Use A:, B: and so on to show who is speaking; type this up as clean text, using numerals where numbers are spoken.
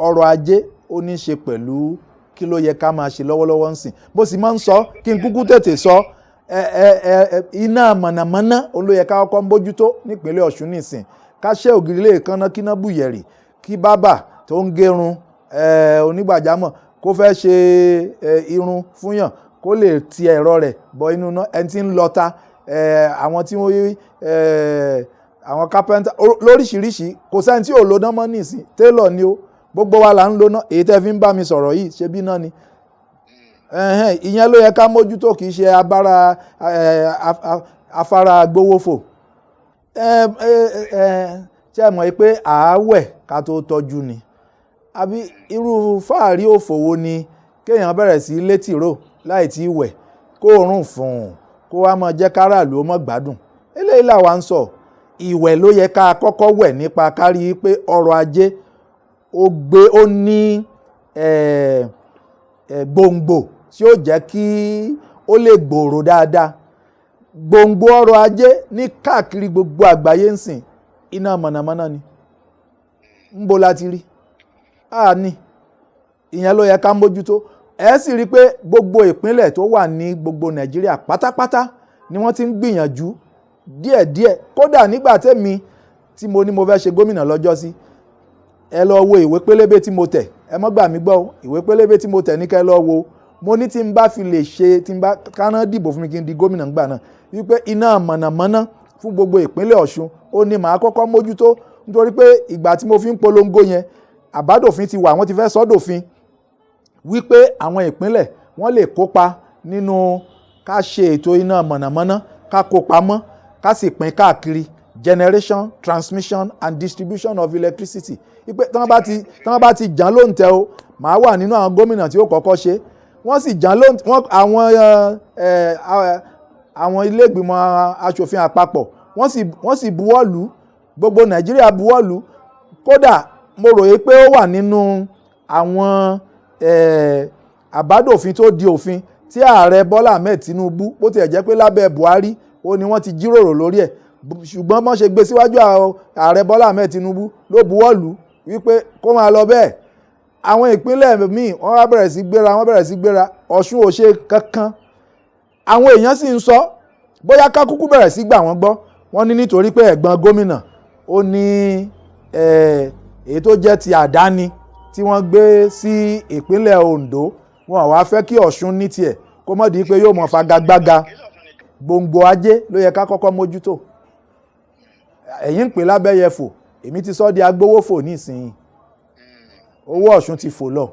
A: ọrọ̀ ajé ó ní í ṣe pẹ̀lú kí ló yẹ ká máa ṣe lọ́wọ́lọ́wọ́ ń sìn bó sì máa ń sọ kí n kúkú tètè sọ iná mọ̀nàmọ́ná ló yẹ ká kọ́kọ́ ń bójútó nípínlẹ̀ Ọ̀ṣun nìsín ká ṣe ògiri lè kanná kíná bùyẹ̀rì kí bábà tó ń gérun onígbàjámọ̀ kó fẹ́ ṣe irun fúnyàn kó lè ti ẹ̀rọ rẹ̀ bọ inú náà ẹni tí ń lọta àwọn tí wọ́n yí àwọn kápẹ́ńtà lóríṣiríṣi kò sẹ́ni tí ò lo náà mọ́ nìsín télọ̀ ni ó gbogbo wa là ń lo náà èyí tẹ́ fi ń bá mi sọ̀rọ̀ yìí ṣe bí náà ni ìyẹn ló yẹ ká mójútó kì í ṣe afárá gbówófò ṣe mọ̀ pé àáwẹ̀ ká tó tọ́jú ni àbí irú fáàrí òfòwò ni kéèyàn bẹ̀rẹ̀ sí létìró láì tí wẹ̀ kó rùn fún kó wá máa jẹ́ káràlú ó mọ̀ gbádùn eléyìí làwa ń sọ ìwẹ̀ ló yẹ ká kọ́kọ́ wẹ̀ nípa kárí pé ọrọ̀ ajé ó ní gbòǹgbò tí ó jẹ́ kí ó lè gbòòrò dáadáa gbòǹgbò ọrọ̀ ajé ní káàkiri gbogbo àgbáyé ń sìn iná mọ̀nàmọ́ná ni ń bo láti rí ní ìyẹn ló yẹ ká mójútó ẹ sì rí i pé gbogbo ìpínlẹ̀ tó wà ní gbogbo Nàìjíríà pátápátá ni wọ́n ti ń gbìyànjú díẹ̀díẹ̀ kódà nígbà tèmi tí mo ní mo fẹ́ ṣe gómìnà lọ́jọ́ sí ẹ lọ wo ìwé pélébé tí mo tẹ̀ ẹ mọ́ gbà mí gbọ́ ìwé pélébé tí mo tẹ̀ ní kẹ́ lọ wo mo ní tí n bá fi lè ṣe tí n bá káná dìbò fún mi kí n di gómìnà ńgbà náà wípé iná mọ̀nàmọ́ná fún gbogbo ìpínlẹ̀ Ọ̀ṣun ó ní màá kọ́kọ́ mójútó nítorí pé ìgbà tí mo fi ń polongo yẹn àbádòfin ti wà wọ́n ti fẹ́ sọ́dòfin wípé àwọn ìpínlẹ̀ wọ́n lè kópa nínú ká ṣe ètò iná mọ̀nàmọ́ná ká kópa mọ́ ká sì pín káàkiri generation transmission and distribution of electricity wípé tí wọ́n bá ti jàn lóǹtẹ̀ o màá wà nínú àwọn gómìnà tí ó kọ́kọ́ ṣe wọ́n sì jàn lóǹtẹ̀ àwọn ilé ìgbìmọ̀ aṣòfin àpapọ̀ wọ́n sì buwọ́lù gbogbo Nàìjíríà buwọ́lù kódà mo ròyìn pé ó wà nínú àwọn àbádòfin tó di òfin tí ààrẹ Bọ́lá Ahmed Tinubu bó tiẹ̀ jẹ́ pé lábẹ́ Buhari ó ní wọ́n ti jíròrò lórí ẹ̀ ṣùgbọ́n wọ́n ṣe gbé síwájú ààrẹ Bọ́lá Ahmed Tinubu ló buwọ́lù wípé kó máa lọ bẹ́ẹ̀ àwọn ìpínlẹ̀ míì wọ́n bẹ̀rẹ̀ sí gbéra Ọ̀ṣun ò ṣe kankan àwọn èèyàn sì ń sọ bóyá kákúkú bẹ̀rẹ̀ sí gbà wọ́n gbọ́ wọ́n ní nítorí pé ẹ̀gbọ́n gómìnà ó ní èyí tó jẹ́ ti àdáni tí wọ́n gbé sí ìpínlẹ̀ Ondo wọn wá fẹ́ kí Ọ̀ṣun ní tiẹ̀ kó mọ̀ di pé yóò mọ̀ fagagbága gbòǹgbò ajé ló yẹ ká kọ́kọ́ mójútó ẹ̀yin ń pè lábẹ́yẹfò èmi ti sọ di agbówófò nísìnyí owó Ọ̀ṣun ti fò lọ.